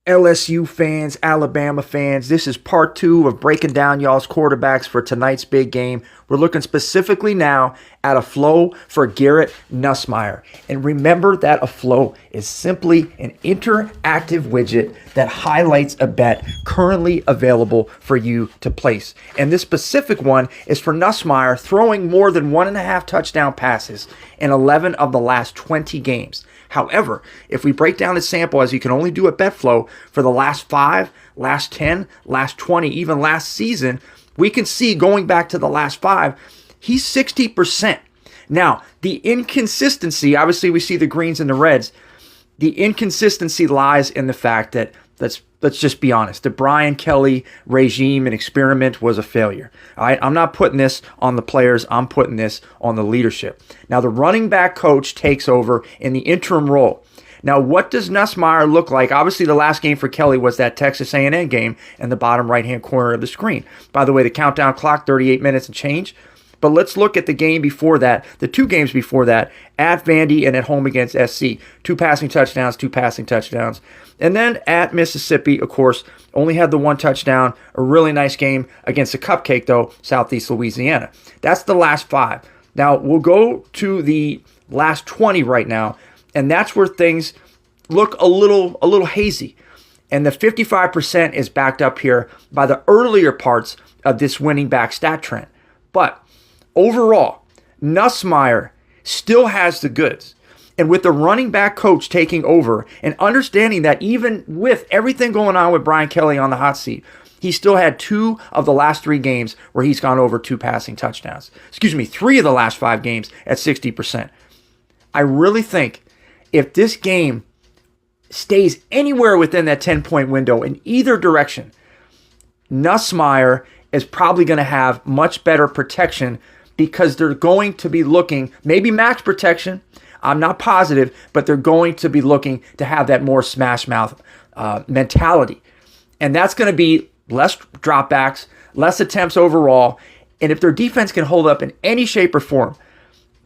LSU fans, Alabama fans, this is part 2 of breaking down y'all's quarterbacks for tonight's big game. We're looking specifically now at a flow for Garrett Nussmeier. And remember that a flow is simply an interactive widget that highlights a bet currently available for you to place. And this specific one is for Nussmeier throwing more than 1.5 touchdown passes in 11 of the last 20 games. However, if we break down his sample, as you can only do at BetFlow, for the last 5, last 10, last 20, even last season, we can see going back to the last 5, he's 60%. Now, the inconsistency, obviously we see the greens and the reds. The inconsistency lies in the fact that, let's just be honest, the Brian Kelly regime and experiment was a failure. All right, I'm not putting this on the players. I'm putting this on the leadership. Now, the running back coach takes over in the interim role. Now, what does Nussmeier look like? Obviously, the last game for Kelly was that Texas A&M game in the bottom right-hand corner of the screen. By the way, the countdown clock, 38 minutes and change. But let's look at the game before that, the 2 games before that, at Vandy and at home against SC. 2 passing touchdowns, 2 passing touchdowns. And then at Mississippi, of course, only had the 1 touchdown. A really nice game against a cupcake, though, Southeast Louisiana. That's the last 5. Now, we'll go to the last 20 right now, and that's where things look a little hazy. And the 55% is backed up here by the earlier parts of this winning back stat trend. But overall, Nussmeier still has the goods. And with the running back coach taking over and understanding that even with everything going on with Brian Kelly on the hot seat, he still had 2 of the last 3 games where he's gone over 2 passing touchdowns. 3 of the last 5 games at 60%. I really think if this game stays anywhere within that 10-point window in either direction, Nussmeier is probably going to have much better protection because they're going to be looking, maybe max protection, I'm not positive, but they're going to be looking to have that more smash mouth mentality. And that's going to be less dropbacks, less attempts overall. And if their defense can hold up in any shape or form,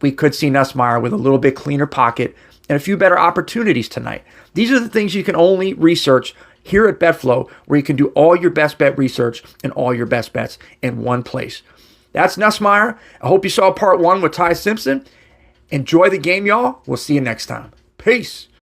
we could see Nussmeier with a little bit cleaner pocket and a few better opportunities tonight. These are the things you can only research here at BetFlow, where you can do all your best bet research and all your best bets in one place. That's Nussmeier. I hope you saw part 1 with Ty Simpson. Enjoy the game, y'all. We'll see you next time. Peace.